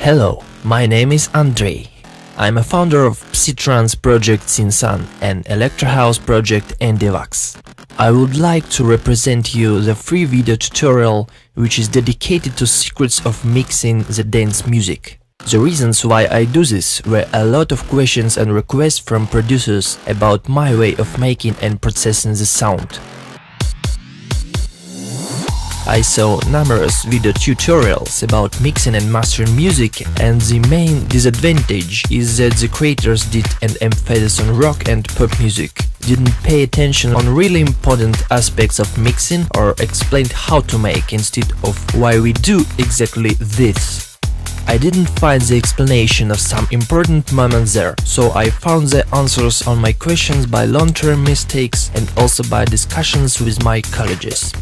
Hello, my name is Andrei. I'm a founder of Psytrance project SynSun and electro house project Andi Vax. I would like to represent you the free video tutorial which is dedicated to secrets of mixing the dance music. The reasons why I do this were a lot of questions and requests from producers about my way of making and processing the sound. I saw numerous video tutorials about mixing and mastering music, and the main disadvantage is that the creators did an emphasis on rock and pop music, didn't pay attention on really important aspects of mixing or explained how to make instead of why we do exactly this. I didn't find the explanation of some important moments there, so I found the answers on my questions by long-term mistakes and also by discussions with my colleagues.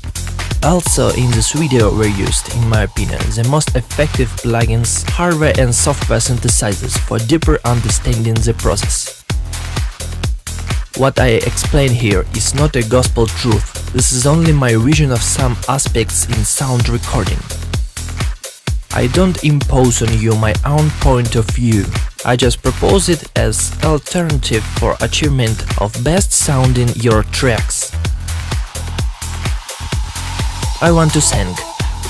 Also in this video were used, in my opinion, the most effective plugins, hardware and software synthesizers for deeper understanding the process. What I explain here is not a gospel truth, this is only my vision of some aspects in sound recording. I don't impose on you my own point of view, I just propose it as alternative for achievement of best sounding your tracks. I want to thank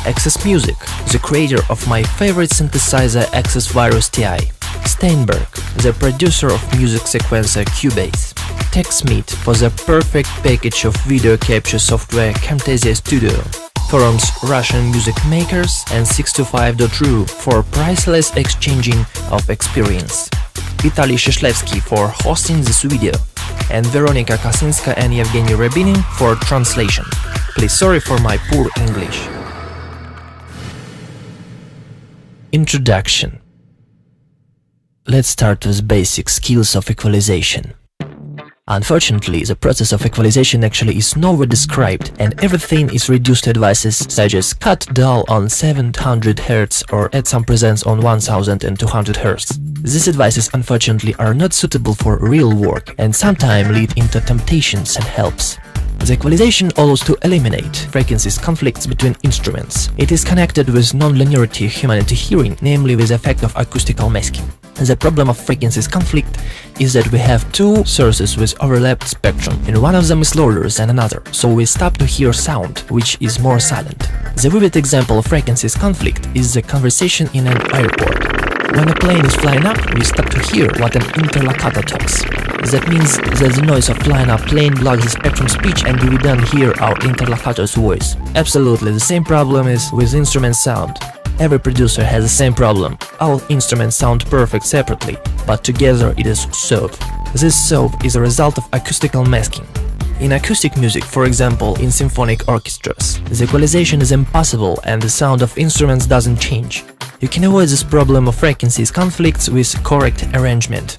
Access Music, the creator of my favorite synthesizer Access Virus TI, Steinberg, the producer of music sequencer Cubase, TechSmith for the perfect package of video capture software Camtasia Studio, forums Russian music makers and 625.ru for priceless exchanging of experience, Vitaly Shishlevsky for hosting this video, and Veronika Kasinska and Evgeny Rabinin for translation. Please sorry for my poor English. Introduction. Let's start with basic skills of equalization. Unfortunately, the process of equalization actually is nowhere described, and everything is reduced to advices such as cut dull on 700 Hz or add some presence on 1200 Hz. These advices unfortunately are not suitable for real work and sometimes lead into temptations and helps. The equalization allows to eliminate frequencies conflicts between instruments. It is connected with non-linearity humanity hearing, namely with the effect of acoustical masking. The problem of frequencies conflict is that we have two sources with overlapped spectrum, and one of them is louder than another, so we stop to hear sound, which is more silent. The vivid example of frequencies conflict is the conversation in an airport. When a plane is flying up, we stop to hear what an interlocutor talks. That means that the noise of flying up plane blocks the spectrum speech and we don't hear our interlocutor's voice. Absolutely the same problem is with instrument sound. Every producer has the same problem. All instruments sound perfect separately, but together it is solved. This solve is a result of acoustical masking. In acoustic music, for example, in symphonic orchestras, the equalization is impossible and the sound of instruments doesn't change. You can avoid this problem of frequencies conflicts with correct arrangement.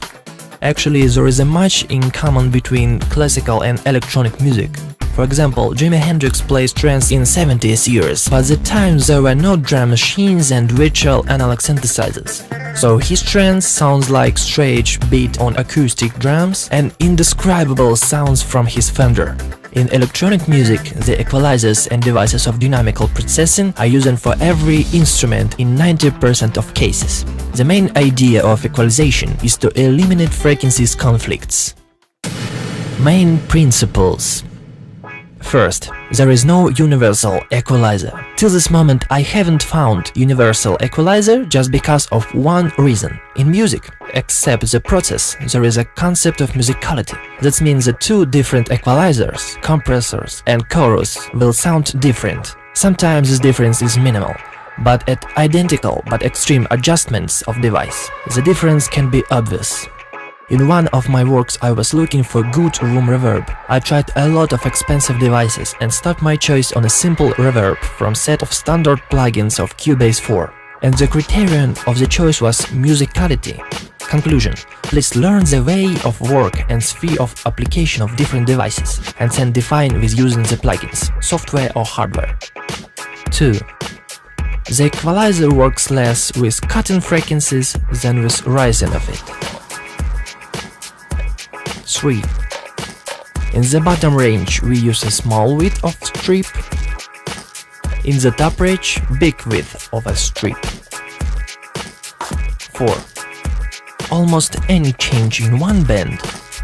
Actually, there is a much in common between classical and electronic music. For example, Jimi Hendrix plays trance in 70s years, but at the time there were no drum machines and virtual analog synthesizers. So his trance sounds like strange beat on acoustic drums and indescribable sounds from his Fender. In electronic music, the equalizers and devices of dynamical processing are used for every instrument in 90% of cases. The main idea of equalization is to eliminate frequencies conflicts. Main principles. First, there is no universal equalizer. Till this moment I haven't found universal equalizer just because of one reason. In music, except the process, there is a concept of musicality. That means that two different equalizers, compressors and chorus will sound different. Sometimes this difference is minimal, but at identical but extreme adjustments of device, the difference can be obvious. In one of my works I was looking for good room reverb. I tried a lot of expensive devices and stopped my choice on a simple reverb from set of standard plugins of Cubase 4. And the criterion of the choice was musicality. Conclusion: please learn the way of work and sphere of application of different devices, and then define with using the plugins, software or hardware. 2. The equalizer works less with cutting frequencies than with rising of it. 3. In the bottom range we use a small width of strip, in the top range big width of a strip. 4. Almost any change in one band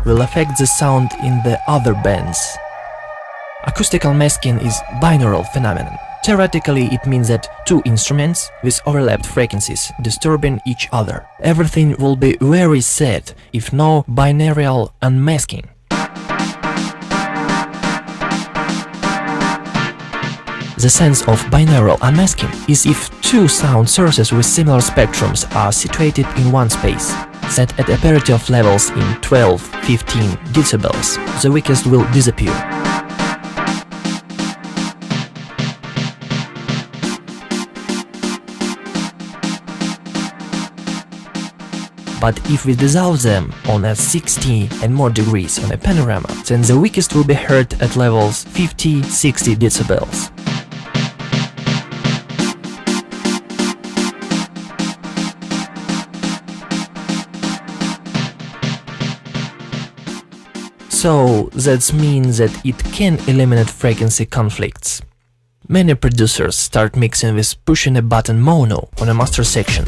will affect the sound in the other bands. Acoustical masking is binaural phenomenon. Theoretically, it means that two instruments with overlapped frequencies disturbing each other. Everything will be very sad if no binaural unmasking. The sense of binaural unmasking is if two sound sources with similar spectrums are situated in one space, set at a parity of levels in 12-15 decibels, the weakest will disappear. But if we dissolve them on at 60 and more degrees on a panorama, then the weakest will be heard at levels 50-60 decibels. So that means that it can eliminate frequency conflicts. Many producers start mixing with pushing a button mono on a master section.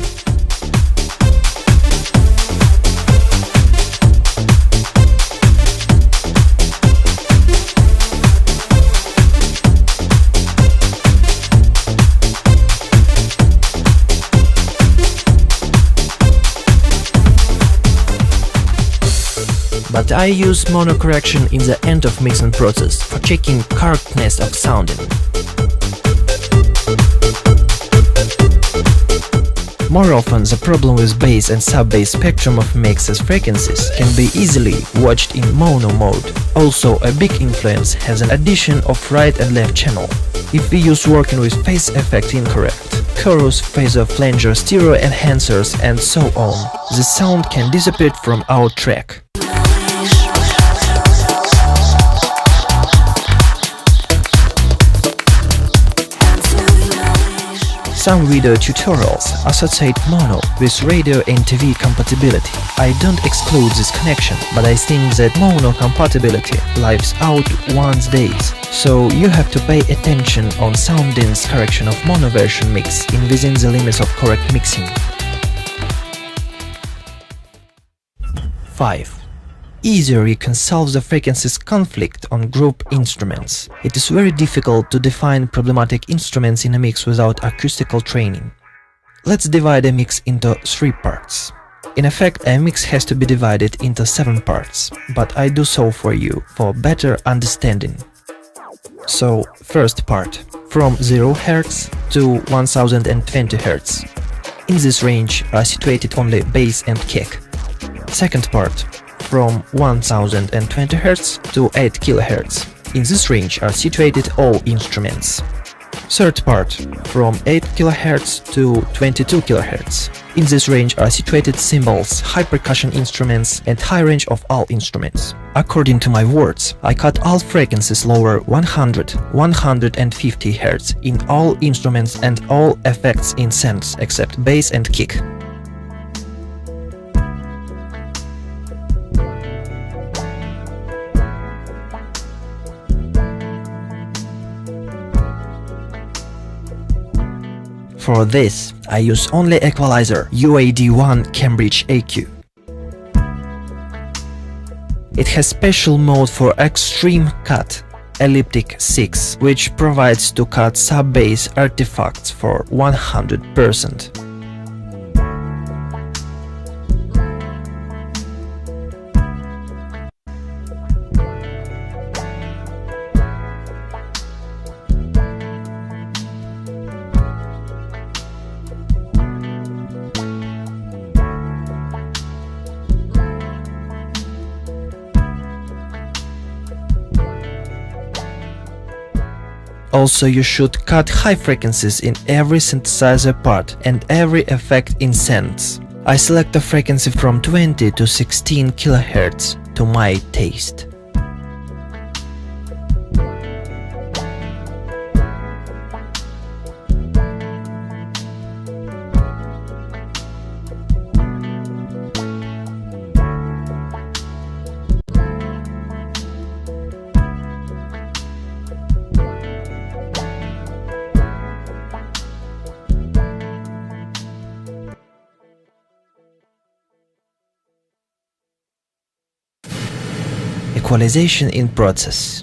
But I use mono correction in the end of mixing process for checking correctness of sounding. More often, the problem with bass and sub-bass spectrum of mixes frequencies can be easily watched in mono mode. Also, a big influence has an addition of right and left channel. If we use working with phase effect incorrect, chorus, phaser, flanger, stereo enhancers and so on, the sound can disappear from our track. Some video tutorials associate mono with radio and TV compatibility. I don't exclude this connection, but I think that mono compatibility lives out one's days, so you have to pay attention on sounding's correction of mono version mix within the limits of correct mixing. 5. Easier you can solve the frequencies conflict on group instruments. It is very difficult to define problematic instruments in a mix without acoustical training. Let's divide a mix into 3 parts. In effect, a mix has to be divided into 7 parts, but I do so for you, for better understanding. So, first part, from 0 Hz to 1020 Hz. In this range are situated only bass and kick. Second part, from 1020 Hz to 8 kHz. In this range are situated all instruments. Third part, from 8 kHz to 22 kHz. In this range are situated cymbals, high percussion instruments and high range of all instruments. According to my words, I cut all frequencies lower 100, 150 Hz in all instruments and all effects in sense except bass and kick. For this, I use only equalizer UAD1 Cambridge AQ. It has special mode for extreme cut, elliptic 6, which provides to cut sub-bass artifacts for 100%. Also, you should cut high frequencies in every synthesizer part and every effect in sense. I select a frequency from 20 to 16 kHz to my taste. equalization in process.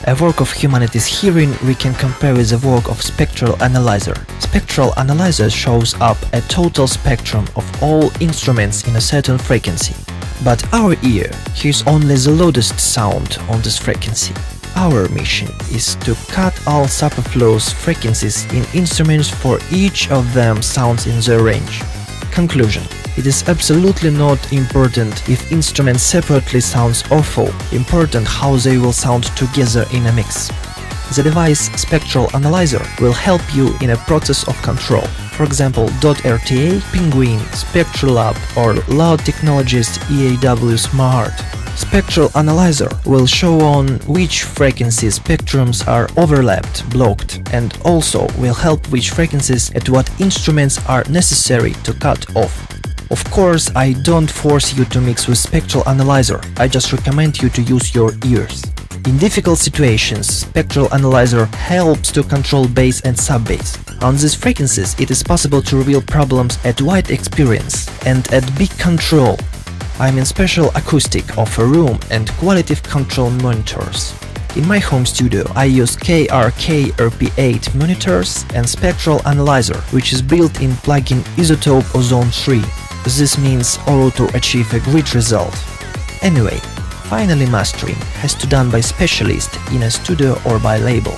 A work of humanity's hearing we can compare with the work of spectral analyzer. Spectral analyzer shows up a total spectrum of all instruments in a certain frequency. But our ear hears only the loudest sound on this frequency. Our mission is to cut all superfluous frequencies in instruments for each of them sounds in their range. Conclusion. It is absolutely not important if instruments separately sounds awful, important how they will sound together in a mix. The device Spectral Analyzer will help you in a process of control. For example, .rta, Penguin, Spectrolab or Loud Technologies EAW Smart. Spectral Analyzer will show on which frequency spectrums are overlapped, blocked, and also will help which frequencies at what instruments are necessary to cut off. Of course, I don't force you to mix with Spectral Analyzer, I just recommend you to use your ears. In difficult situations, Spectral Analyzer helps to control bass and sub-bass. On these frequencies, it is possible to reveal problems at wide experience and at big control. I mean special acoustic of a room and qualitative control monitors. In my home studio, I use KRK RP8 monitors and Spectral Analyzer, which is built in plugin Isotope Ozone 3. This means all to achieve a great result. Anyway, finally mastering has to be done by specialist in a studio or by label.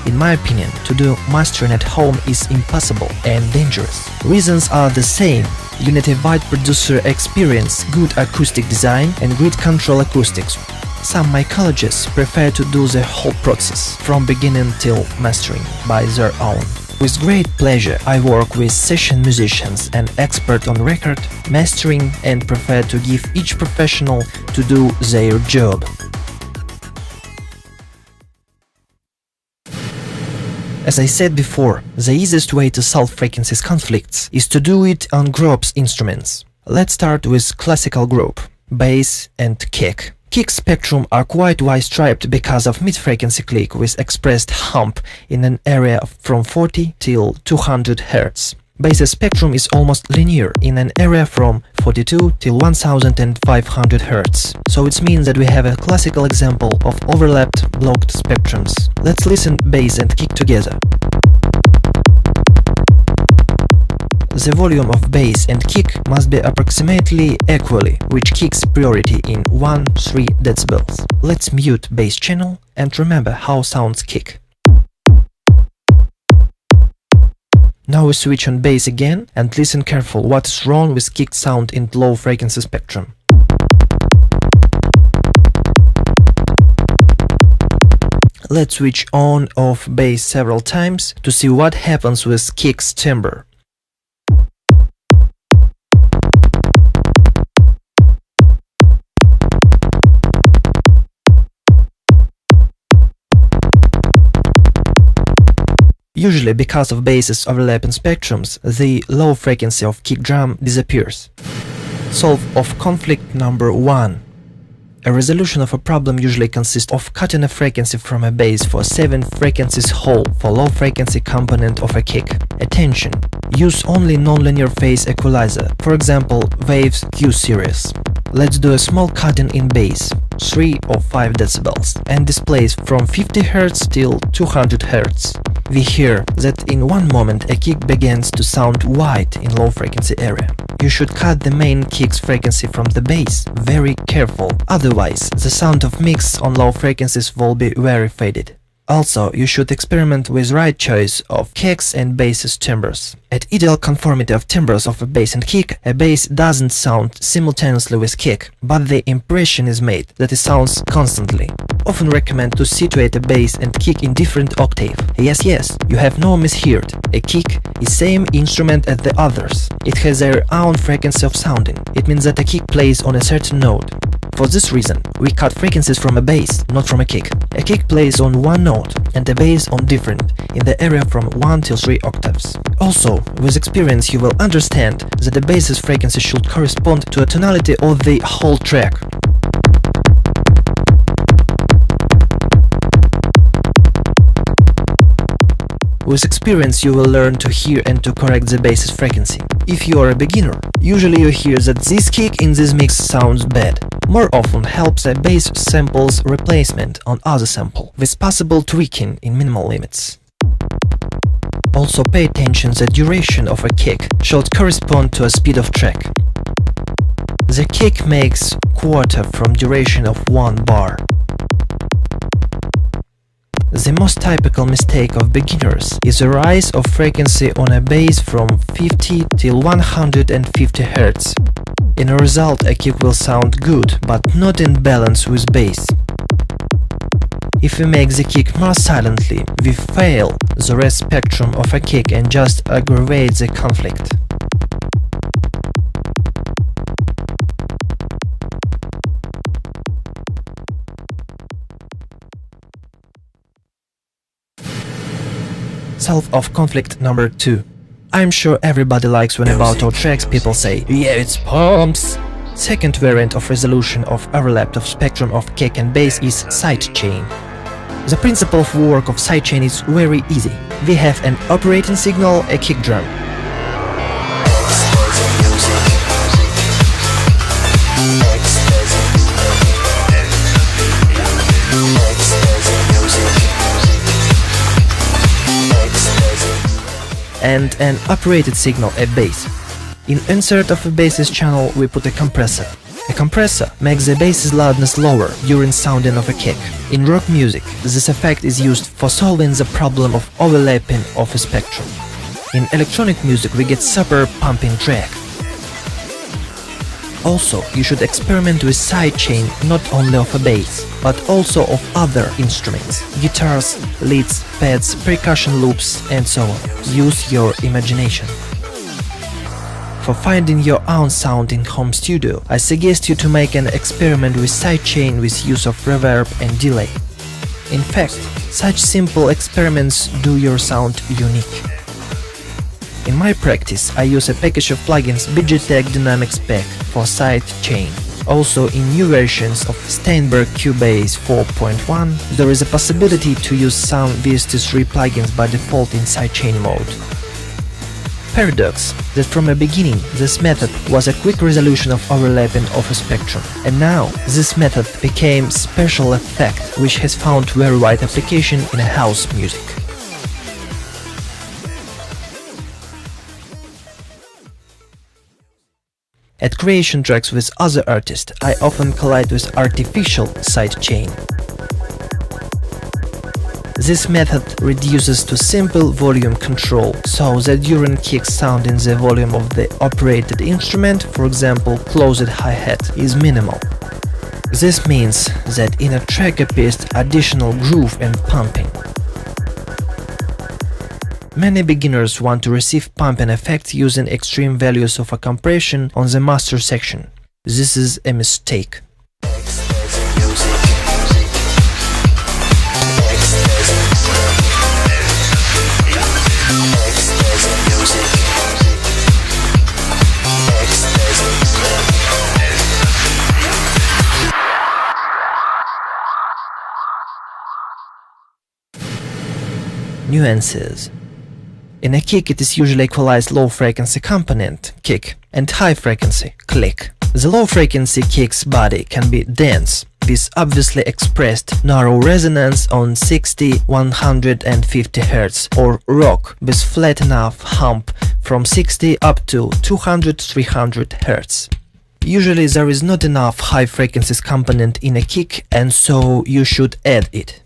In my opinion, to do mastering at home is impossible and dangerous. Reasons are the same. You need a wide producer experience, good acoustic design and great control acoustics. Some mycologists prefer to do the whole process, from beginning till mastering, by their own. With great pleasure I work with session musicians and expert on record, mastering and prefer to give each professional to do their job. As I said before, the easiest way to solve frequencies conflicts is to do it on groups instruments. Let's start with classical group, bass and kick. Kick spectrum are quite wide-striped because of mid-frequency click with expressed hump in an area from 40 till 200 Hz. Bass spectrum is almost linear in an area from 42 till 1500 Hz. So it means that we have a classical example of overlapped blocked spectrums. Let's listen bass and kick together. The volume of bass and kick must be approximately equally, which kicks priority in 1-3 decibels. Let's mute bass channel and remember how sounds kick. Now we switch on bass again and listen careful what is wrong with kicked sound in low frequency spectrum. Let's switch on off bass several times to see what happens with kick's timbre. Usually, because of bass's overlapping spectrums, the low frequency of kick drum disappears. Solve of conflict number 1. A resolution of a problem usually consists of cutting a frequency from a bass for 7 frequencies whole for low frequency component of a kick. Attention! Use only nonlinear phase equalizer, for example, Waves Q series. Let's do a small cutting in bass, 3 or 5 decibels, and displays from 50 Hz till 200 Hz. We hear that in one moment a kick begins to sound wide in low frequency area. You should cut the main kick's frequency from the bass, very careful, otherwise the sound of mix on low frequencies will be very faded. Also, you should experiment with right choice of kicks and bass's timbres. At ideal conformity of timbres of a bass and kick, a bass doesn't sound simultaneously with kick, but the impression is made that it sounds constantly. Often recommend to situate a bass and kick in different octave. Yes, you have no misheard. A kick is same instrument as the others. It has their own frequency of sounding. It means that a kick plays on a certain note. For this reason, we cut frequencies from a bass, not from a kick. A kick plays on one note and a bass on different, in the area from 1 till 3 octaves. Also, with experience you will understand that the bass's frequency should correspond to a tonality of the whole track. With experience you will learn to hear and to correct the bass's frequency. If you are a beginner, usually you hear that this kick in this mix sounds bad. More often helps a bass sample's replacement on other sample, with possible tweaking in minimal limits. Also pay attention the duration of a kick should correspond to a speed of track. The kick makes quarter from duration of 1 bar. The most typical mistake of beginners is a rise of frequency on a bass from 50 till 150 Hz. In a result, a kick will sound good, but not in balance with bass. If we make the kick more silently, we fail the rest spectrum of a kick and just aggravate the conflict. Solve conflict number 2. I'm sure everybody likes when about our tracks people say, "Yeah, it's pumps!" Second variant of resolution of overlap of spectrum of kick and bass is sidechain. The principle of work of sidechain is very easy. We have an operating signal, a kick drum. And an operated signal, a bass. In insert of a bass's channel we put a compressor. A compressor makes the bass's loudness lower during sounding of a kick. In rock music, this effect is used for solving the problem of overlapping of a spectrum. In electronic music we get super pumping track. Also, you should experiment with sidechain not only of a bass, but also of other instruments, guitars, leads, pads, percussion loops, and so on. Use your imagination. For finding your own sound in home studio, I suggest you to make an experiment with sidechain with use of reverb and delay. In fact, such simple experiments do your sound unique. In my practice, I use a package of plugins Digitech Dynamics Pack for sidechain. Also, in new versions of Steinberg Cubase 4.1, there is a possibility to use some VST3 plugins by default in sidechain mode. Paradox that from the beginning this method was a quick resolution of overlapping of a spectrum, and now this method became special effect which has found very wide application in house music. At creation tracks with other artists, I often collide with artificial sidechain. This method reduces to simple volume control, so that during kick sounding the volume of the operated instrument, for example closed hi-hat, is minimal. This means that in a track appears additional groove and pumping. Many beginners want to receive pumping effects using extreme values of a compression on the master section. This is a mistake. Nuances. In a kick it is usually equalized low frequency component, kick, and high frequency, click. The low frequency kick's body can be dense, with obviously expressed narrow resonance on 60–150 Hz, or rock with flat enough hump from 60 up to 200–300 Hz. Usually there is not enough high frequencies component in a kick, and so you should add it.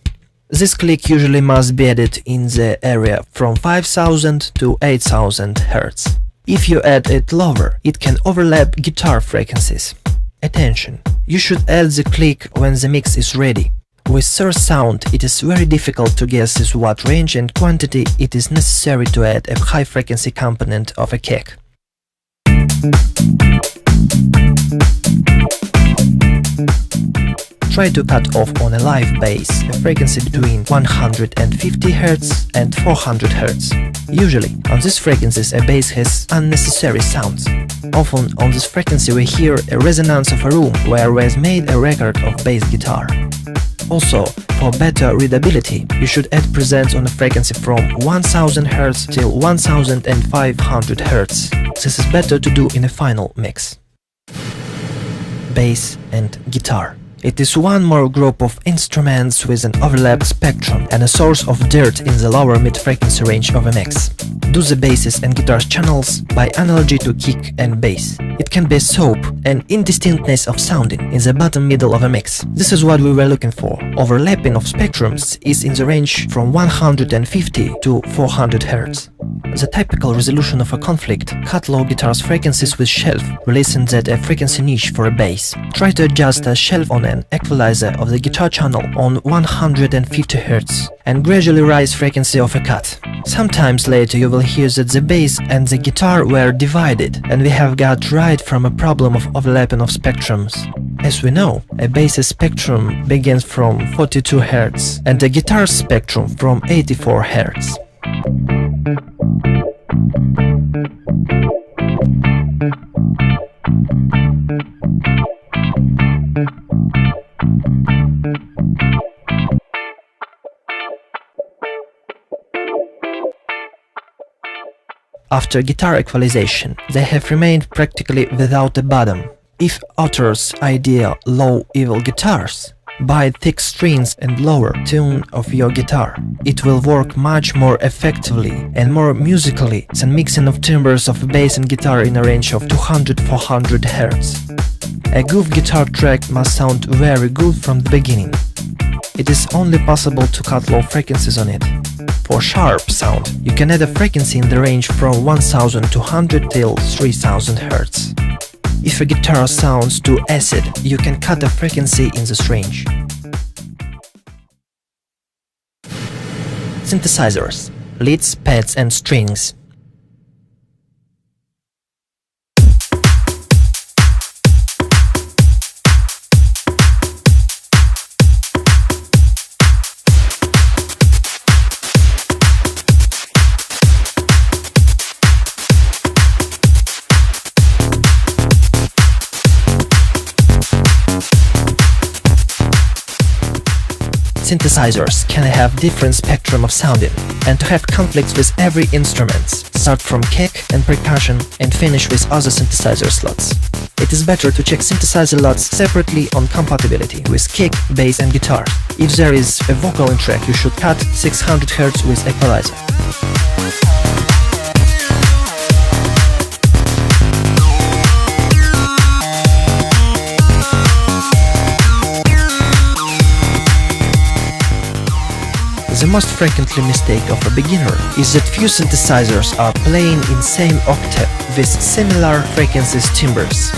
This click usually must be added in the area from 5000 to 8000 Hz. If you add it lower, it can overlap guitar frequencies. Attention! You should add the click when the mix is ready. With source sound, it is very difficult to guess with what range and quantity it is necessary to add a high frequency component of a kick. Try to cut off on a live bass a frequency between 150 Hz and 400 Hz. Usually, on these frequencies a bass has unnecessary sounds. Often on this frequency we hear a resonance of a room where was made a record of bass guitar. Also, for better readability, you should add presets on a frequency from 1000 Hz till 1500 Hz. This is better to do in a final mix. Bass and guitar. It is one more group of instruments with an overlapped spectrum and a source of dirt in the lower mid-frequency range of a mix. Do the basses and guitars channels by analogy to kick and bass. It can be a soap and indistinctness of sounding in the bottom middle of a mix. This is what we were looking for. Overlapping of spectrums is in the range from 150 to 400 Hz. The typical resolution of a conflict: cut low guitar's frequencies with shelf, releasing that a frequency niche for a bass. Try to adjust a shelf on an equalizer of the guitar channel on 150 Hz and gradually rise frequency of a cut. Sometimes later you will hear that the bass and the guitar were divided, and we have got right from a problem of overlapping of spectrums. As we know, a bass's spectrum begins from 42 Hz and a guitar's spectrum from 84 Hz. After guitar equalization, they have remained practically without a bottom. If author's idea low evil guitars, buy thick strings and lower tune of your guitar. It will work much more effectively and more musically than mixing of timbres of bass and guitar in a range of 200-400 Hz. A good guitar track must sound very good from the beginning. It is only possible to cut low frequencies on it. For sharp sound, you can add a frequency in the range from 1200 till 3000 Hz. If a guitar sounds too acid, you can cut a frequency in this range. Synthesizers, leads, pads and strings. Synthesizers can have different spectrum of sounding, and to have conflicts with every instrument, start from kick and percussion and finish with other synthesizer slots. It is better to check synthesizer lots separately on compatibility with kick, bass and guitar. If there is a vocal in track, you should cut 600 Hz with equalizer. The most frequently mistake of a beginner is that few synthesizers are playing in same octave with similar frequencies timbres.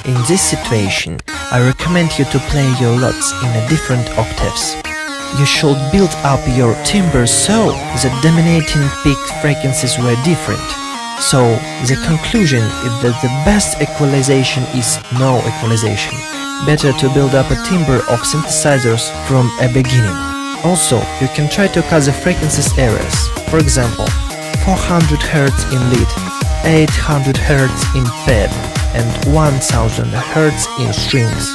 In this situation, I recommend you to play your lots in a different octaves. You should build up your timbres so that dominating peak frequencies were different. So, the conclusion is that the best equalization is no equalization. Better to build up a timbre of synthesizers from a beginning. Also, you can try to cut the frequencies areas. For example, 400 Hz in lead, 800 Hz in pad, and 1000 Hz in strings.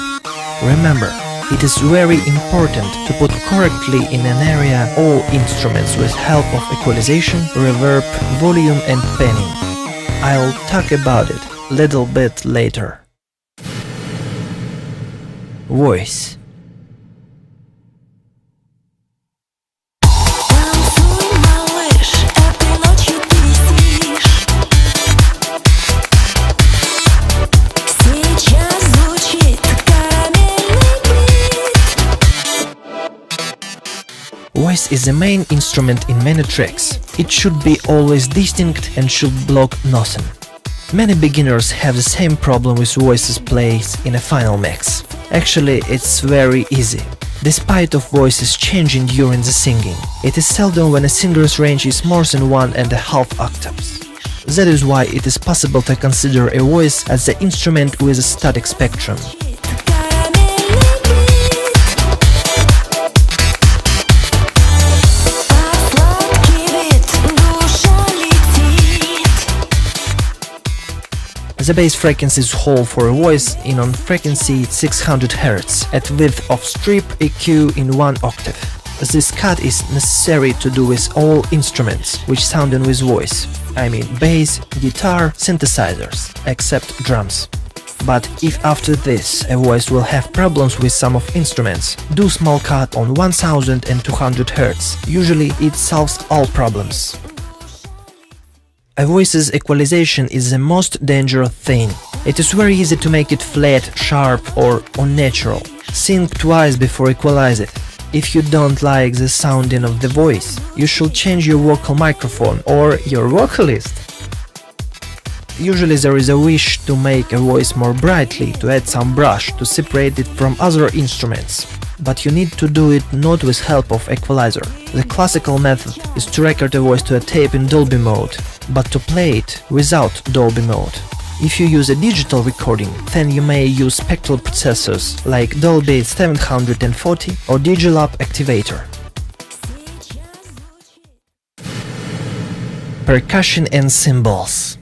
Remember, it is very important to put correctly in an area all instruments with help of equalization, reverb, volume and panning. I'll talk about it a little bit later. Voice. Voice is the main instrument in many tracks. It should be always distinct and should block nothing. Many beginners have the same problem with voices plays in a final mix. Actually, it's very easy. Despite of voices changing during the singing, it is seldom when a singer's range is more than 1.5 octaves. That is why it is possible to consider a voice as the instrument with a static spectrum. The bass frequency is whole for a voice in on frequency 600 Hz at width of strip EQ in 1 octave. This cut is necessary to do with all instruments which sound in with voice, I mean bass, guitar, synthesizers, except drums. But if after this a voice will have problems with some of instruments, do small cut on 1200 Hz, usually it solves all problems. A voice's equalization is the most dangerous thing. It is very easy to make it flat, sharp or unnatural. Think twice before equalize it. If you don't like the sounding of the voice, you should change your vocal microphone or your vocalist. Usually there is a wish to make a voice more brightly, to add some brush, to separate it from other instruments. But you need to do it not with help of equalizer. The classical method is to record a voice to a tape in Dolby mode, but to play it without Dolby mode. If you use a digital recording, then you may use spectral processors like Dolby 740 or Digilab Activator. Percussion and cymbals.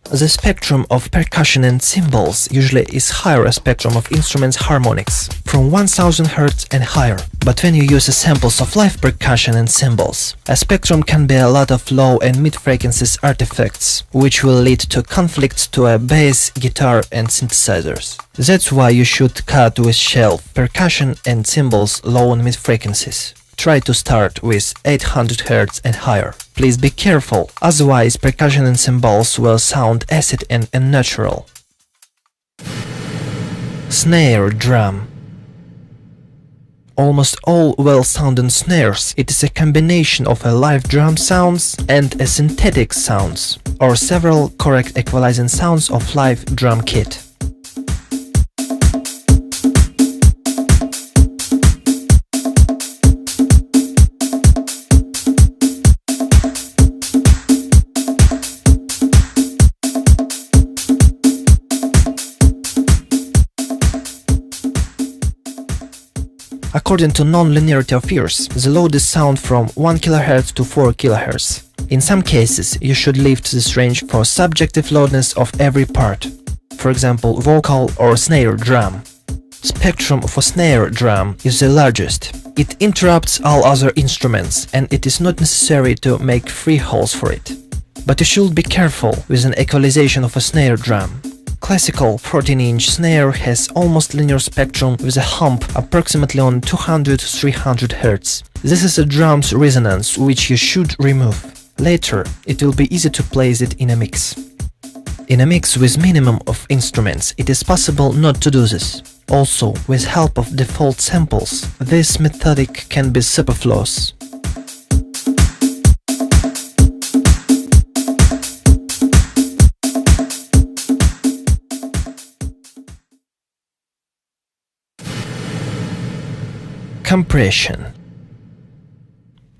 The spectrum of percussion and cymbals usually is higher a spectrum of instruments harmonics, from 1000 Hz and higher. But when you use samples of live percussion and cymbals, a spectrum can be a lot of low and mid frequencies artifacts, which will lead to conflicts to a bass, guitar and synthesizers. That's why you should cut with shelf percussion and cymbals low and mid frequencies. Try to start with 800 Hz and higher. Please be careful, otherwise percussion and cymbals will sound acid and unnatural. Snare drum. Almost all well-sounding snares, it is a combination of a live drum sounds and a synthetic sounds, or several correct equalizing sounds of live drum kit. According to non-linearity of ears, the load is sound from 1 kHz to 4 kHz. In some cases, you should lift this range for subjective loudness of every part, for example vocal or snare drum. Spectrum for snare drum is the largest. It interrupts all other instruments and it is not necessary to make free holes for it. But you should be careful with an equalization of a snare drum. Classical 14-inch snare has almost linear spectrum with a hump approximately on 200–300 Hz. This is a drum's resonance which you should remove. Later, it will be easy to place it in a mix. In a mix with minimum of instruments, it is possible not to do this. Also, with help of default samples, this methodic can be superfluous. Compression.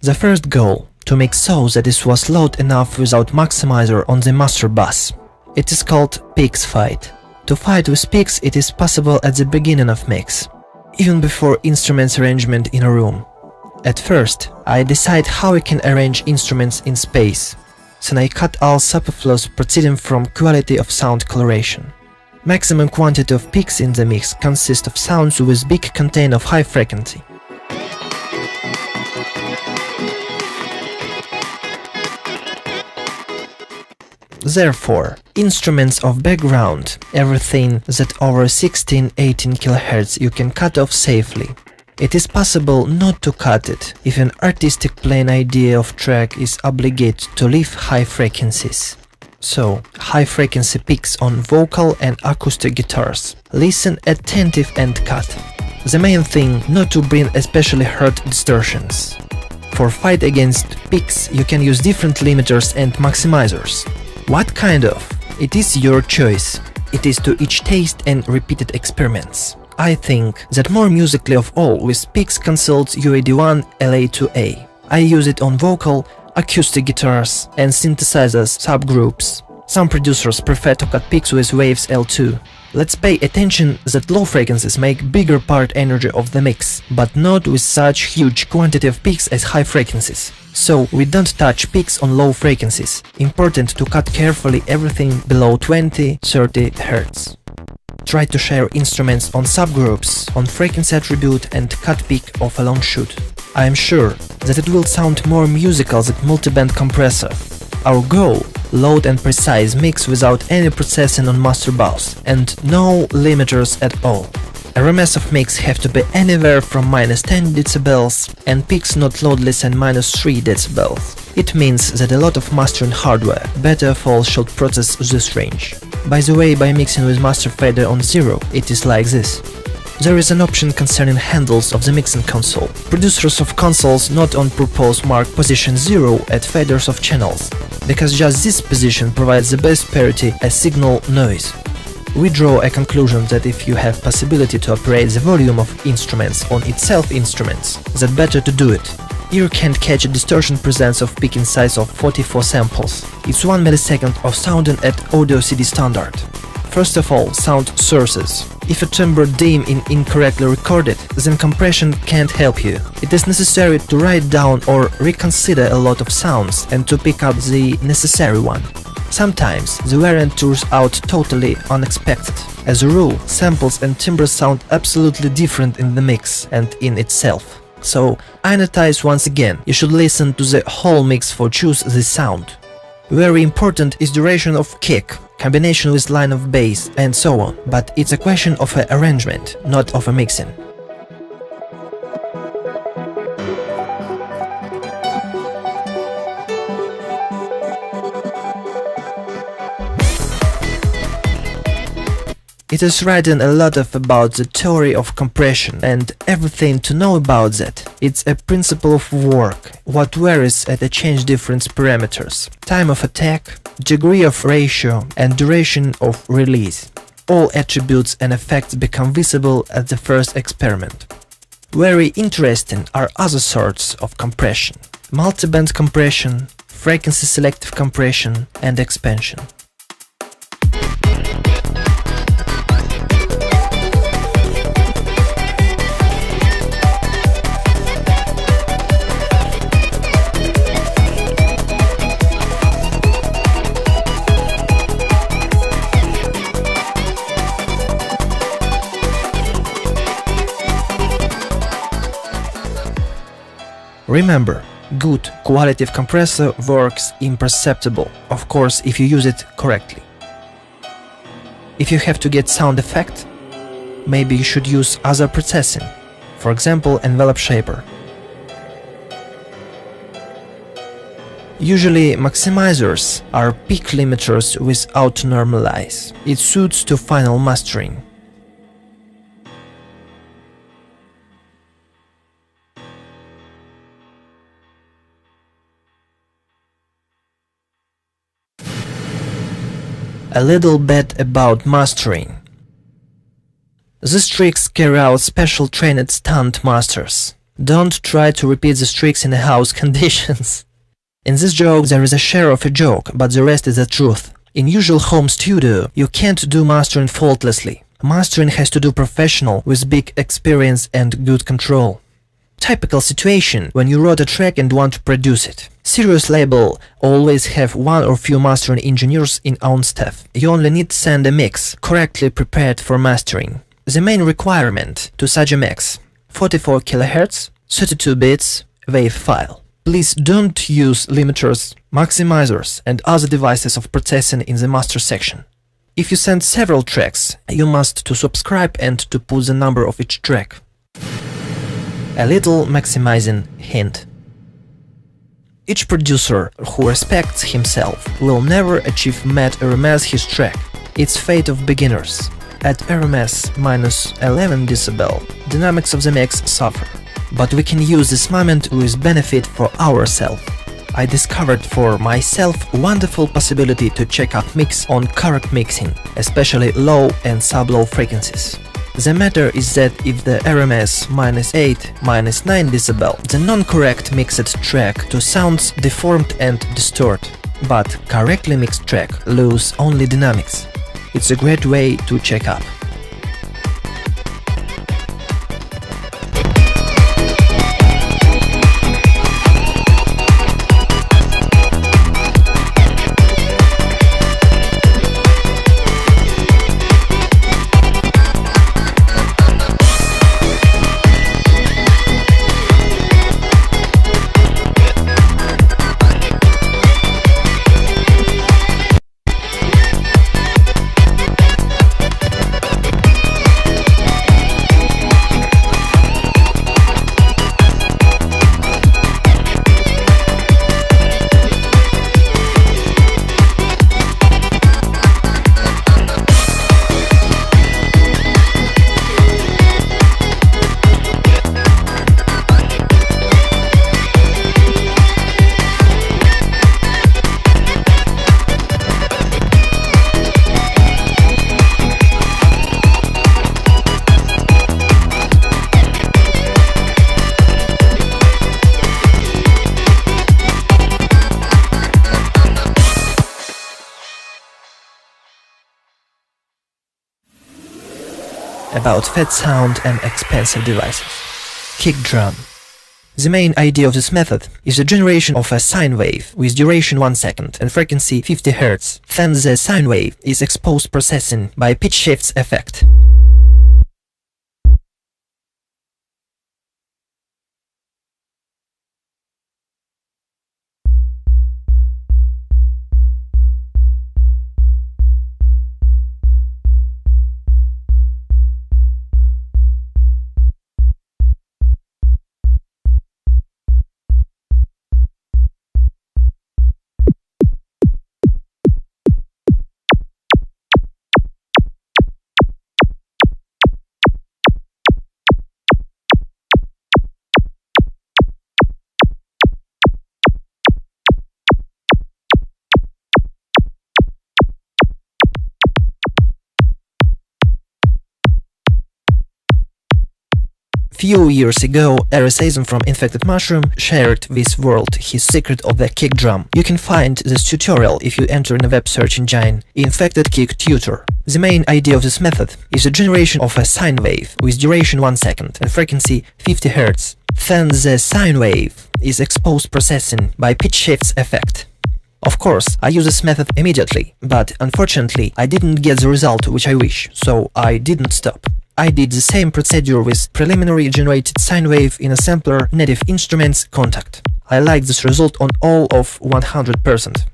The first goal, to make so that it was loud enough without maximizer on the master bus. It is called peaks fight. To fight with peaks it is possible at the beginning of mix, even before instruments arrangement in a room. At first, I decide how I can arrange instruments in space, then I cut all superfluous proceeding from quality of sound coloration. Maximum quantity of peaks in the mix consists of sounds with big content of high frequency. Therefore, instruments of background, everything that over 16–18 kHz you can cut off safely. It is possible not to cut it if an artistic plain idea of track is obligated to leave high frequencies. So, high frequency peaks on vocal and acoustic guitars. Listen attentive and cut. The main thing not to bring especially hard distortions. For fight against peaks you can use different limiters and maximizers. What kind of? It is your choice. it is to each taste and repeated experiments. I think that more musically of all with Pix consults UAD1 LA2A. I use it on vocal, acoustic guitars and synthesizers subgroups. Some producers prefer to cut peaks with waves L2. Let's pay attention that low frequencies make bigger part energy of the mix, but not with such huge quantity of peaks as high frequencies. So we don't touch peaks on low frequencies. Important to cut carefully everything below 20-30 Hz. Try to share instruments on subgroups, on frequency attribute and cut peak of a long shoot. I am sure that it will sound more musical than multiband compressor. Our goal: loud and precise mix without any processing on master bus and no limiters at all. RMS of mix have to be anywhere from -10 dB and peaks not load less than -3 dB. It means that a lot of mastering hardware better of all should process this range. By the way, by mixing with master fader on 0, it is like this. There is an option concerning handles of the mixing console. Producers of consoles not on purpose mark position 0 at faders of channels, because just this position provides the best parity as signal noise. We draw a conclusion that if you have possibility to operate the volume of instruments on itself instruments, that better to do it. Ear can't catch a distortion presence of peak in size of 44 samples. It's 1 millisecond of sounding at audio CD standard. First of all, sound sources. If a timbre dim in incorrectly recorded, then compression can't help you. It is necessary to write down or reconsider a lot of sounds and to pick up the necessary one. Sometimes the variant turns out totally unexpected. As a rule, samples and timbres sound absolutely different in the mix and in itself. So, I notice once again, you should listen to the whole mix for choose the sound. Very important is duration of kick, combination with line of bass and so on, but it's a question of an arrangement, not of a mixing. It is written a lot about the theory of compression and everything to know about that. It's a principle of work, what varies at a change difference parameters, time of attack, degree of ratio and duration of release. All attributes and effects become visible at the first experiment. Very interesting are other sorts of compression: multiband compression, frequency selective compression and expansion. Remember, good quality of compressor works imperceptible, of course if you use it correctly. If you have to get sound effect, maybe you should use other processing, for example envelope shaper. Usually maximizers are peak limiters without normalize. It suits to final mastering. A little bit about mastering. These tricks carry out special trained stunt masters. Don't try to repeat these tricks in house conditions. In this joke there is a share of a joke, but the rest is the truth. In usual home studio, you can't do mastering faultlessly. Mastering has to do professional with big experience and good control. Typical situation when you wrote a track and want to produce it. Serious label always have one or few mastering engineers in own staff. You only need to send a mix correctly prepared for mastering. The main requirement to such a mix: 44 kHz, 32 bits, WAV file. Please don't use limiters, maximizers and other devices of processing in the master section. If you send several tracks, you must to subscribe and to put the number of each track. A little maximizing hint. Each producer who respects himself will never achieve mad RMS his track. It's fate of beginners. At RMS -11 dB, dynamics of the mix suffer. But we can use this moment with benefit for ourselves. I discovered for myself a wonderful possibility to check out mix on correct mixing, especially low and sub-low frequencies. The matter is that if the RMS -8, -9 dB, the non-correct mixed track to sounds deformed and distort, but correctly mixed track lose only dynamics. It's a great way to check up. About fat sound and expensive devices. Kick drum. The main idea of this method is the generation of a sine wave with duration 1 second and frequency 50 Hz. Then the sine wave is exposed processing by pitch shifts effect. Few years ago, Arisaison from Infected Mushroom shared with world his secret of the kick drum. You can find this tutorial if you enter in a web search engine Infected Kick Tutor. The main idea of this method is the generation of a sine wave with duration 1 second and frequency 50 Hz. Then the sine wave is exposed processing by pitch shifts effect. Of course, I use this method immediately, but unfortunately I didn't get the result which I wish, so I didn't stop. I did the same procedure with preliminary generated sine wave in a sampler native instruments contact. I like this result on all of 100%.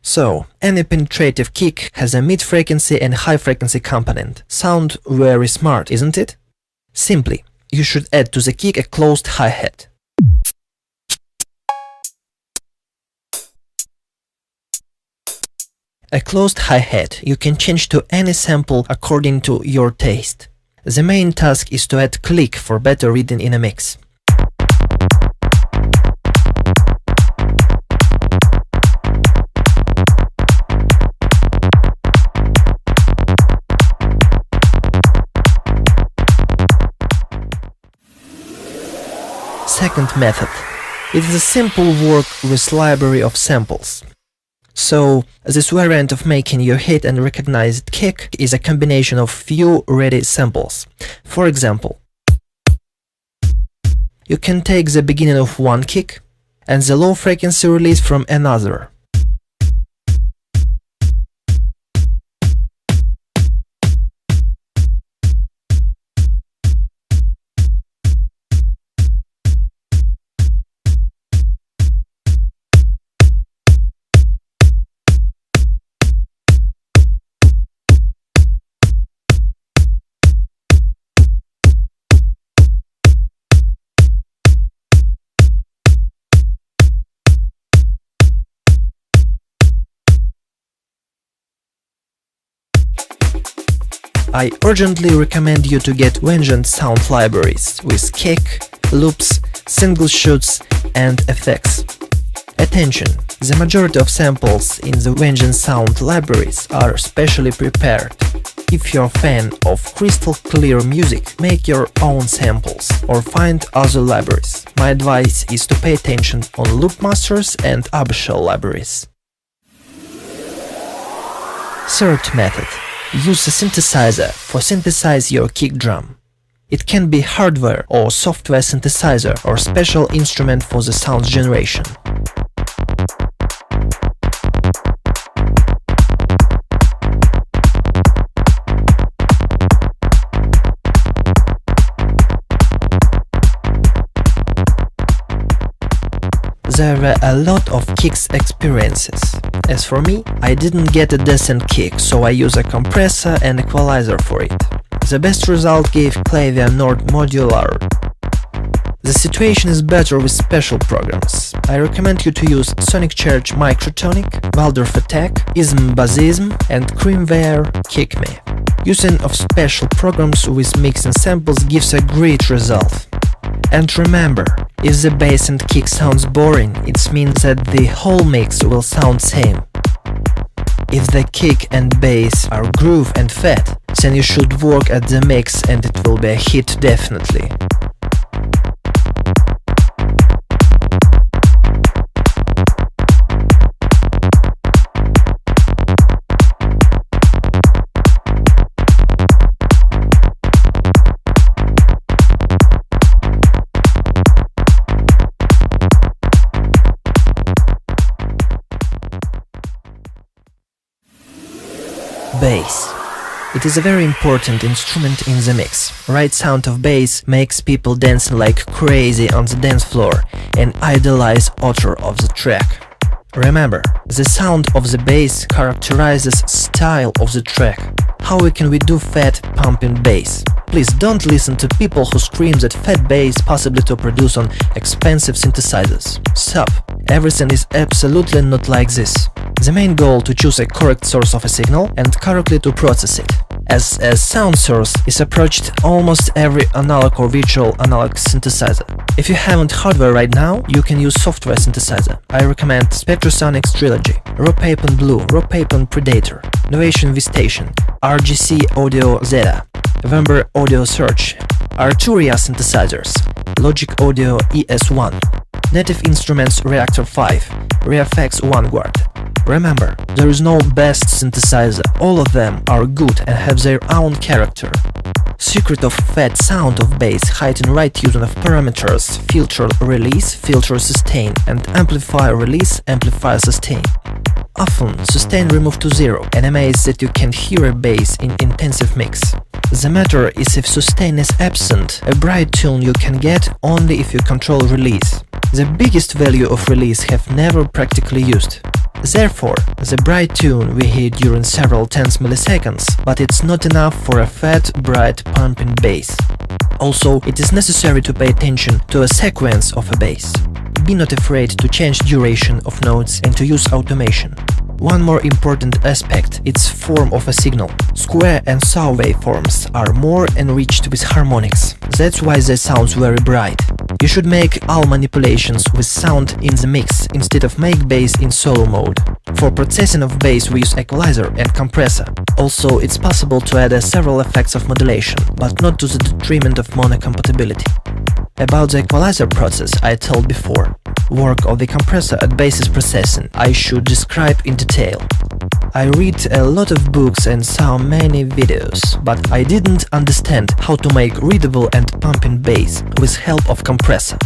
So, any penetrative kick has a mid-frequency and high-frequency component. Sound very smart, isn't it? Simply, you should add to the kick a closed hi-hat. A closed hi-hat you can change to any sample according to your taste. The main task is to add click for better reading in a mix. Second method. It is a simple work with library of samples. So, this variant of making your hit and recognized kick is a combination of few ready samples. For example, you can take the beginning of one kick and the low frequency release from another. I urgently recommend you to get Vengeance sound libraries with kick, loops, single shoots, and effects. Attention! The majority of samples in the Vengeance sound libraries are specially prepared. If you're a fan of crystal clear music, make your own samples or find other libraries. My advice is to pay attention on loop masters and Ableton libraries. Third method. Use a synthesizer for synthesize your kick drum. It can be hardware or software synthesizer or special instrument for the sound generation. There were a lot of kicks experiences. As for me, I didn't get a decent kick, so I use a compressor and equalizer for it. The best result gave Clavier Nord Modular. The situation is better with special programs. I recommend you to use Sonic Church Microtonic, Waldorf Attack, Ism Basism, and Creamware Kick Me. Using of special programs with mixing samples gives a great result. And remember, if the bass and kick sounds boring, it means that the whole mix will sound same. If the kick and bass are groove and fat, then you should work at the mix and it will be a hit definitely. Bass. It is a very important instrument in the mix. Right sound of bass makes people dancing like crazy on the dance floor and idolize author of the track. Remember, the sound of the bass characterizes style of the track. How can we do fat pumping bass? Please don't listen to people who scream that fat bass possibly to produce on expensive synthesizers. Stop! Everything is absolutely not like this. The main goal to choose a correct source of a signal and correctly to process it. As a sound source is approached almost every analog or virtual analog synthesizer. If you haven't hardware right now, you can use software synthesizer. I recommend Spectrasonics Trilogy, Raw Paper Blue, Raw Paper Predator, Novation V-Station, RGC Audio Zeta, Vember Audio Search, Arturia synthesizers, Logic Audio ES1, Native Instruments Reactor 5, ReFX Vanguard. Remember, there is no best synthesizer, all of them are good and have their own character. Secret of fat sound of bass hide in right using of parameters filter release, filter sustain, and amplifier release, amplifier sustain. Often, sustain removed to zero and amaze that you can hear a bass in intensive mix. The matter is if sustain is absent, a bright tune you can get only if you control release. The biggest value of release have never practically used. Therefore, the bright tune we hear during several tens milliseconds, but it's not enough for a fat, bright, pumping bass. Also, it is necessary to pay attention to a sequence of a bass. Be not afraid to change duration of notes and to use automation. One more important aspect, its form of a signal. Square and saw waveforms are more enriched with harmonics. That's why they sound very bright. You should make all manipulations with sound in the mix instead of make bass in solo mode. For processing of bass we use equalizer and compressor. Also, it's possible to add several effects of modulation, but not to the detriment of mono compatibility. About the equalizer process I told before. Work of the compressor at bass processing I should describe in detail. I read a lot of books and saw many videos, but I didn't understand how to make readable and pumping bass with help of compressor.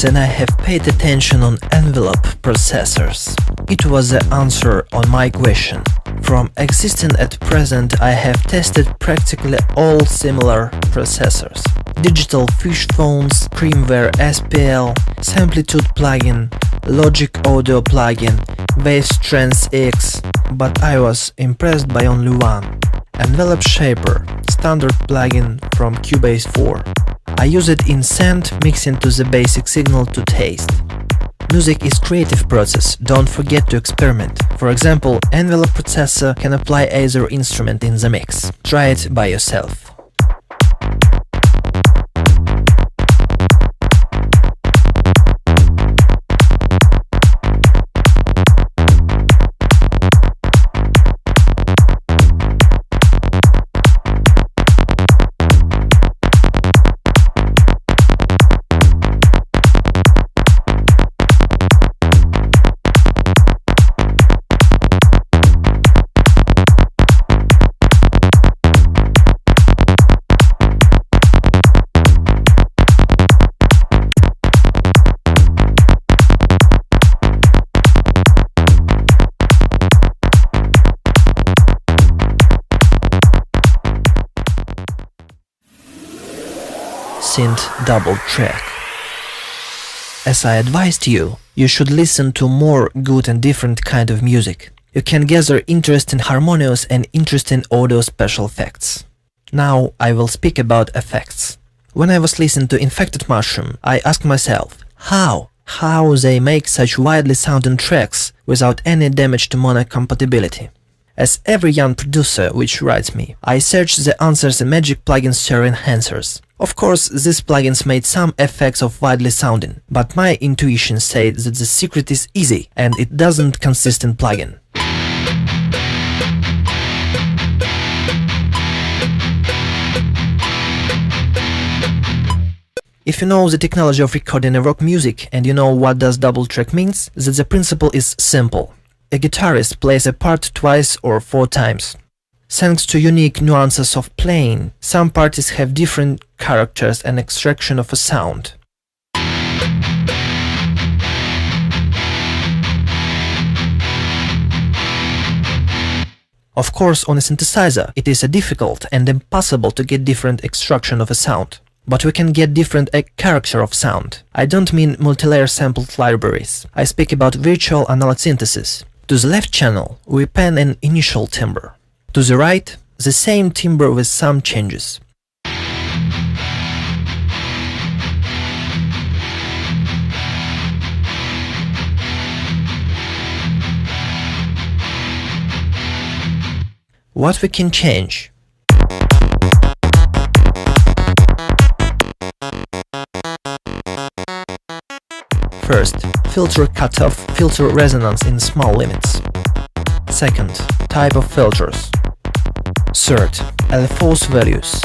Then I have paid attention on envelope processors. It was the answer on my question. From existing at present I have tested practically all similar processors. Digital Fish Phones, Creamware SPL, Samplitude plugin, Logic Audio plugin, Psytrance X, but I was impressed by only one. Envelope Shaper, standard plugin from Cubase 4. I use it in send, mixing to the basic signal to taste. Music is creative process, don't forget to experiment. For example, envelope processor can apply either instrument in the mix. Try it by yourself. Synth double track. As I advised you, you should listen to more good and different kind of music. You can gather interesting harmonious and interesting audio special effects. Now I will speak about effects. When I was listening to Infected Mushroom, I asked myself, how they make such widely sounding tracks without any damage to mono compatibility. As every young producer which writes me, I searched the answers in Magic plugins stereo enhancers. Of course, these plugins made some effects of widely sounding, but my intuition said that the secret is easy and it doesn't consist in plugin. If you know the technology of recording a rock music and you know what does double track means, then the principle is simple. A guitarist plays a part twice or 4 times. Thanks to unique nuances of playing, some parties have different characters and extraction of a sound. Of course, on a synthesizer, it is difficult and impossible to get different extraction of a sound. But we can get different character of sound. I don't mean multi-layer sampled libraries. I speak about virtual analog synthesis. To the left channel, we pan an initial timbre. To the right, the same timbre with some changes. What we can change? First, filter cutoff, filter resonance in small limits. Second, type of filters. Third, LFO's values.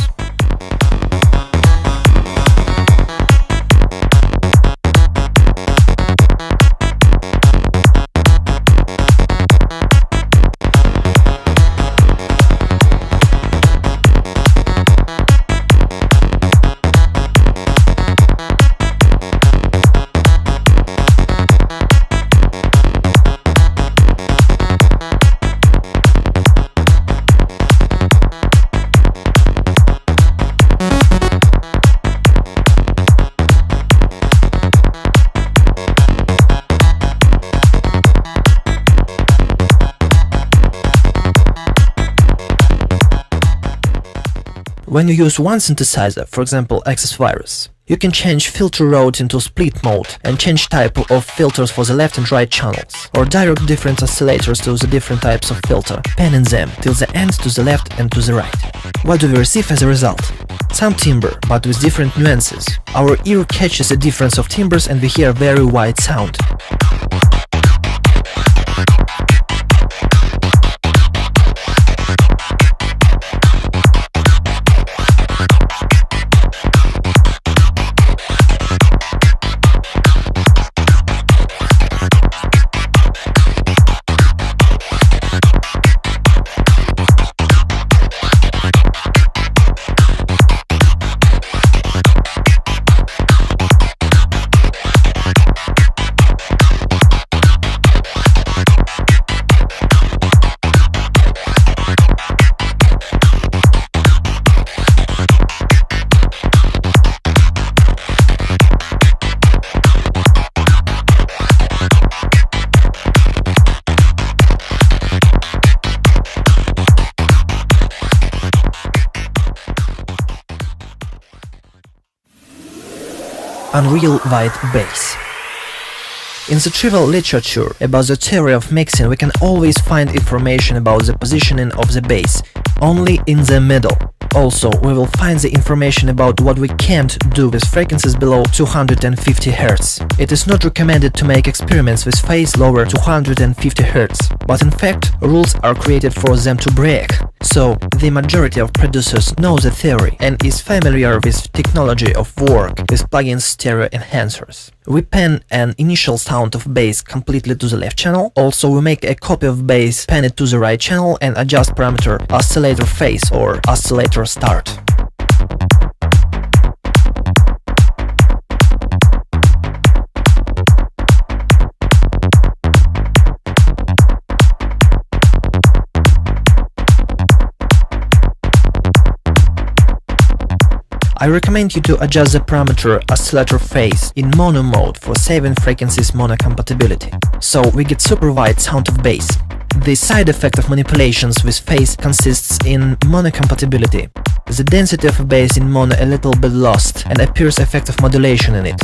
When you use one synthesizer, for example Access Virus, You can change filter route into split mode and change type of filters for the left and right channels, or direct different oscillators to the different types of filter, panning them till the end to the left and to the right. What do we receive as a result? Some timbre, but with different nuances. Our ear catches a difference of timbres and we hear a very wide sound. Unreal white bass. In the trivial literature about the theory of mixing, we can always find information about the positioning of the bass, only in the middle. Also, we will find the information about what we can't do with frequencies below 250 Hz. It is not recommended to make experiments with phase lower 250 Hz, but in fact, rules are created for them to break. So, the majority of producers know the theory and is familiar with technology of work with plugin stereo enhancers. We pan an initial sound of bass completely to the left channel, also we make a copy of bass, pan it to the right channel and adjust parameter oscillator phase or oscillator start. I recommend you to adjust the parameter oscillator phase in mono mode for saving frequencies mono compatibility. So we get super wide sound of bass. The side effect of manipulations with phase consists in mono compatibility. The density of bass in mono a little bit lost and appears effect of modulation in it.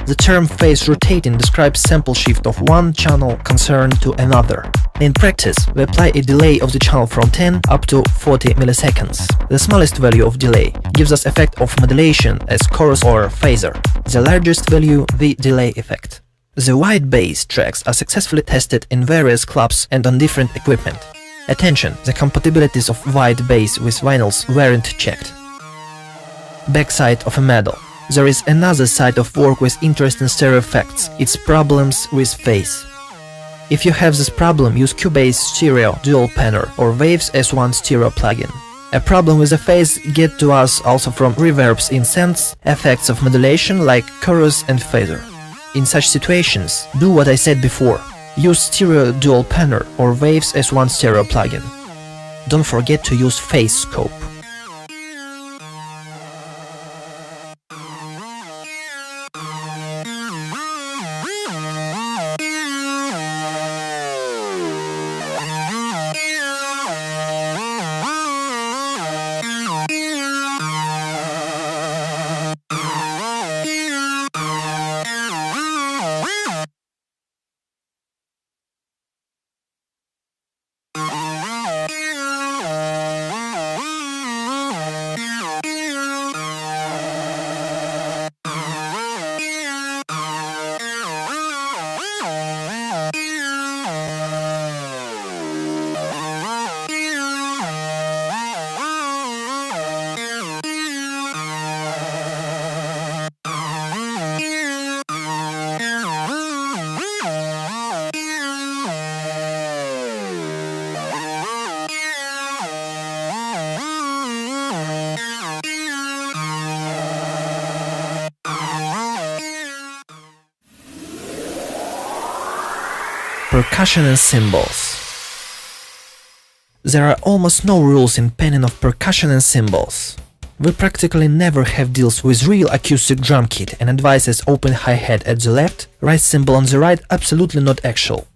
The term phase rotating describes sample shift of one channel concerned to another. In practice, we apply a delay of the channel from 10 up to 40 milliseconds. The smallest value of delay gives us effect of modulation as chorus or phaser. The largest value, the delay effect. The wide bass tracks are successfully tested in various clubs and on different equipment. Attention, the compatibilities of wide bass with vinyls weren't checked. Backside of a medal. There is another side of work with interesting stereo effects, its problems with phase. If you have this problem, use Cubase Stereo Dual Panner or Waves S1 Stereo plugin. A problem with the phase get to us also from reverbs in synths, effects of modulation like chorus and phaser. In such situations, do what I said before. Use Stereo Dual Panner or Waves S1 Stereo plugin. Don't forget to use phase scope. Percussion and cymbals. There are almost no rules in panning of percussion and cymbals. We practically never have deals with real acoustic drum kit and advises open hi-hat at the left, right cymbal on the right, absolutely not actual.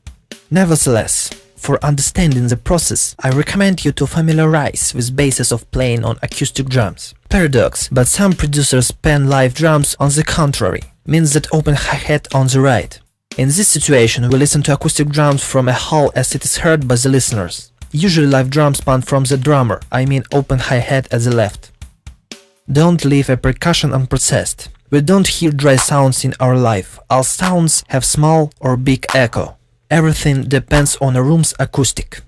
Nevertheless, for understanding the process, I recommend you to familiarize with basis of playing on acoustic drums. Paradox, but some producers pan live drums on the contrary, means that open hi-hat on the right. In this situation, we listen to acoustic drums from a hall as it is heard by the listeners. Usually live drums pan from the drummer, I mean open hi-hat at the left. Don't leave a percussion unprocessed. We don't hear dry sounds in our life. All sounds have small or big echo. Everything depends on a room's acoustic.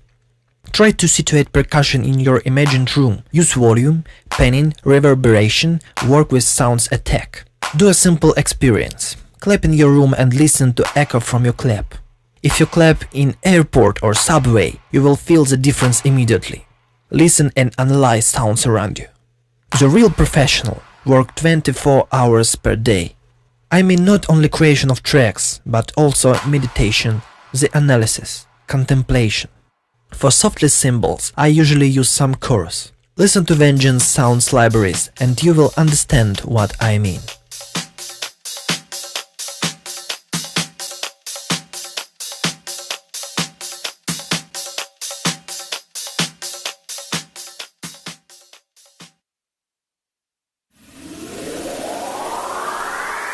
Try to situate percussion in your imagined room. Use volume, panning, reverberation, work with sounds attack. Do a simple experience. Clap in your room and listen to echo from your clap. If you clap in airport or subway, you will feel the difference immediately. Listen and analyze sounds around you. The real professional work 24 hours per day. I mean not only creation of tracks, but also meditation, the analysis, contemplation. For softly cymbals, I usually use some chorus. Listen to Vengeance Sounds libraries and you will understand what I mean.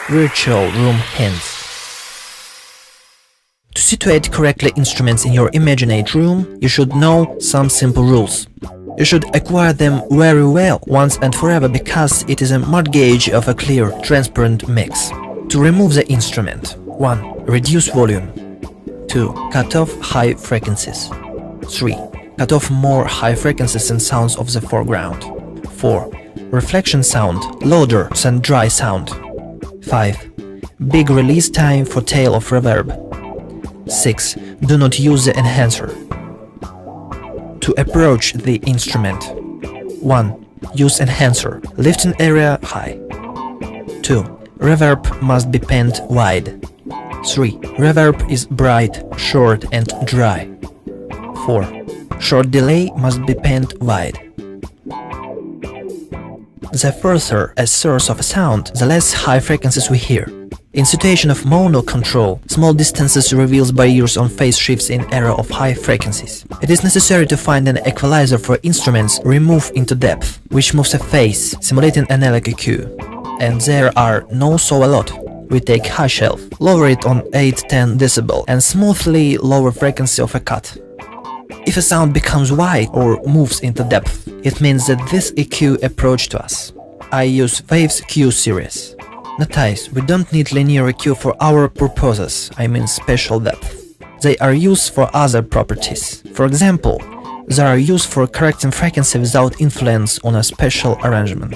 Virtual room hints. To situate correctly instruments in your imagined room, you should know some simple rules. You should acquire them very well once and forever because it is a mud gauge of a clear, transparent mix. To remove the instrument: 1. Reduce volume. 2. Cut off high frequencies. 3. Cut off more high frequencies and sounds of the foreground. 4. Reflection sound, louder than dry sound. 5. Big release time for tail of reverb. 6. Do not use the enhancer. To approach the instrument: 1. Use enhancer, lifting area high. 2. Reverb must be panned wide. 3. Reverb is bright, short and dry. 4. Short delay must be panned wide. The further a source of a sound, the less high frequencies we hear. In situation of mono control, small distances reveals barriers on phase shifts in area of high frequencies. It is necessary to find an equalizer for instruments remove into depth, which moves a phase, simulating analog EQ. And there are no so a lot. We take high shelf, lower it on 8-10 dB and smoothly lower frequency of a cut. If a sound becomes wide or moves into depth, it means that this EQ approach to us. I use Waves Q series. Notice, we don't need linear EQ for our purposes, I mean special depth. They are used for other properties. For example, they are used for correcting frequency without influence on a special arrangement.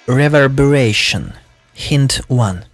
Reverberation. Hint 1.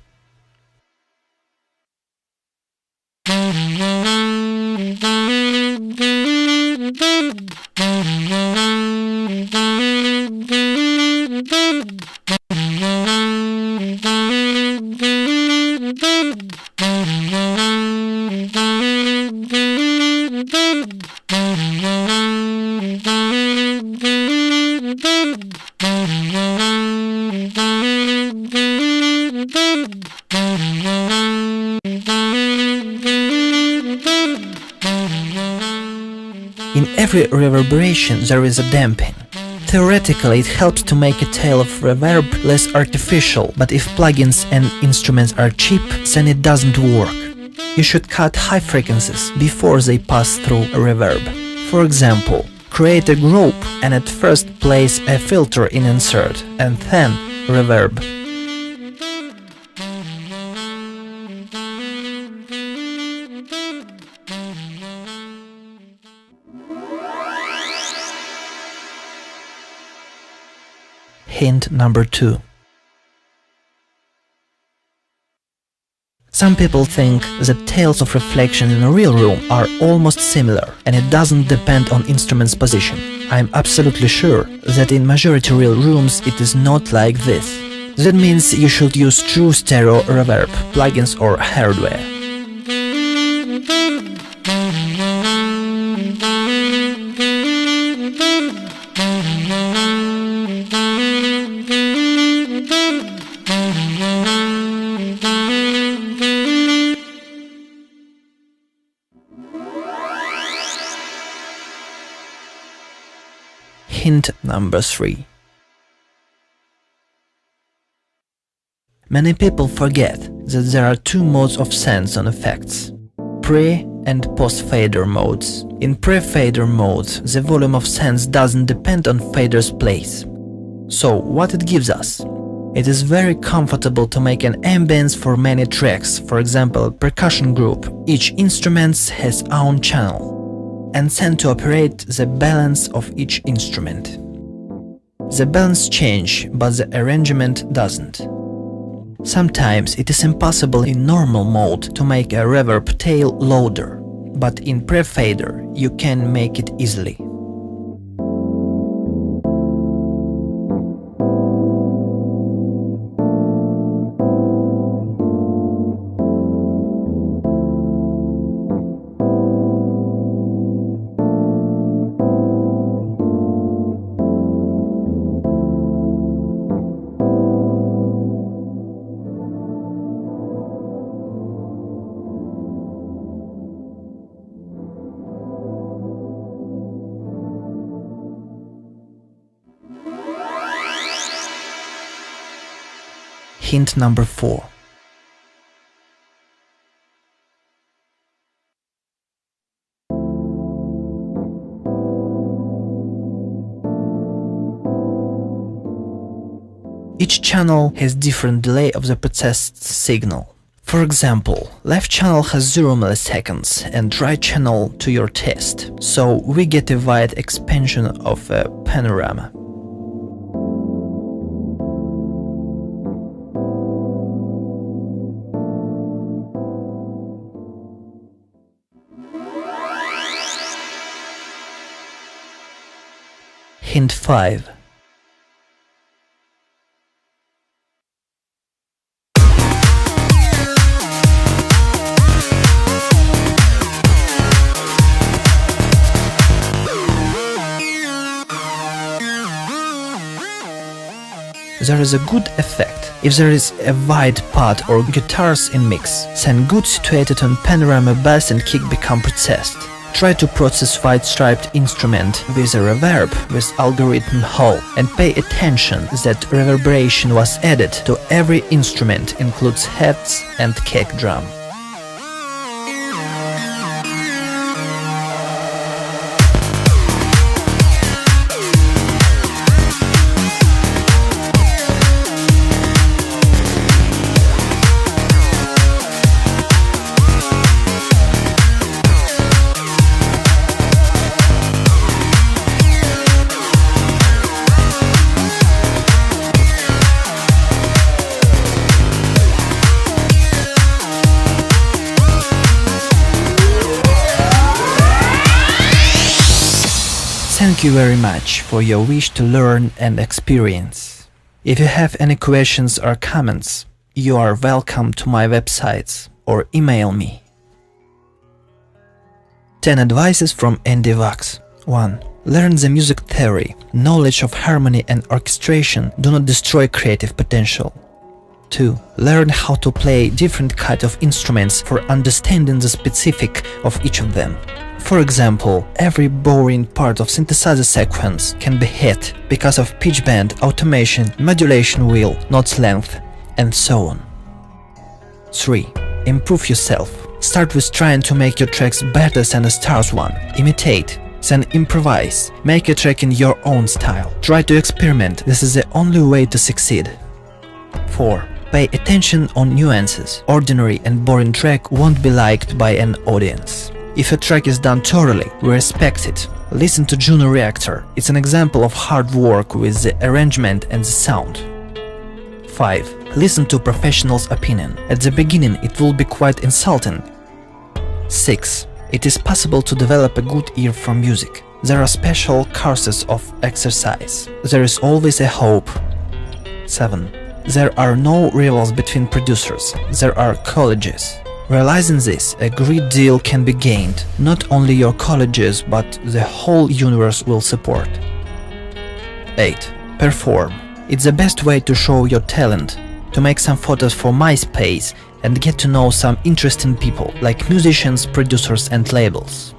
In every reverberation there is a damping. Theoretically it helps to make a tail of reverb less artificial, but if plugins and instruments are cheap, then it doesn't work. You should cut high frequencies before they pass through a reverb. For example, create a group and at first place a filter in insert and then reverb. Hint number 2. Some people think that tails of reflection in a real room are almost similar and it doesn't depend on instrument's position. I'm absolutely sure that in majority real rooms it is not like this. That means you should use true stereo reverb, plugins or hardware. Hint number 3. Many people forget that there are two modes of SynSun effects: pre- and post-fader modes. In pre-fader mode, the volume of synths doesn't depend on fader's place. So what it gives us? It is very comfortable to make an ambience for many tracks, for example percussion group. Each instrument has own channel and send to operate the balance of each instrument. The balance change, but the arrangement doesn't. Sometimes it is impossible in normal mode to make a reverb tail louder, but in pre-fader you can make it easily. Hint number 4. Each channel has different delay of the processed signal. For example, left channel has 0 milliseconds and right channel to your test, so we get a wide expansion of a panorama. Hint 5. There is a good effect if there is a wide pad or guitars in mix, then good situated on panorama bass and kick become processed. Try to process wide striped instrument with a reverb with algorithm hall and pay attention that reverberation was added to every instrument, includes heads and kick drum. Thank you very much for your wish to learn and experience. If you have any questions or comments, you are welcome to my websites or email me. 10 advices from Andi Vax. 1. Learn the music theory. Knowledge of harmony and orchestration do not destroy creative potential. 2. Learn how to play different kinds of instruments for understanding the specific of each of them. For example, every boring part of synthesizer sequence can be hit because of pitch bend, automation, modulation wheel, notes length, and so on. 3. Improve yourself. Start with trying to make your tracks better than a star's one. Imitate, then improvise. Make a track in your own style. Try to experiment, this is the only way to succeed. 4. Pay attention on nuances. Ordinary and boring track won't be liked by an audience. If a track is done thoroughly, we respect it. Listen to Juno Reactor, it's an example of hard work with the arrangement and the sound. 5. Listen to professionals' opinion. At the beginning it will be quite insulting. 6. It is possible to develop a good ear for music. There are special courses of exercise. There is always a hope. 7. There are no rivals between producers. There are colleges. Realizing this, a great deal can be gained. Not only your colleges, but the whole universe will support. 8. Perform. It's the best way to show your talent, to make some photos for MySpace and get to know some interesting people, like musicians, producers and labels.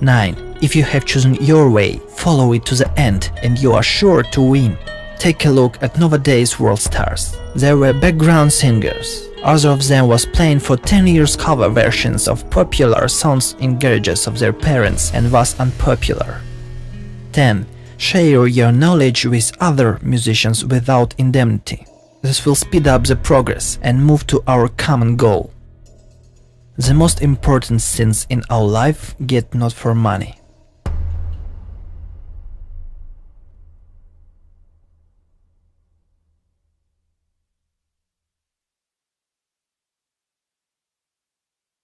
9. If you have chosen your way, follow it to the end and you are sure to win. Take a look at nowadays world stars. They were background singers. Other of them was playing for 10 years cover versions of popular songs in garages of their parents and was unpopular. 10. Share your knowledge with other musicians without indemnity. This will speed up the progress and move to our common goal. The most important things in our life get not for money.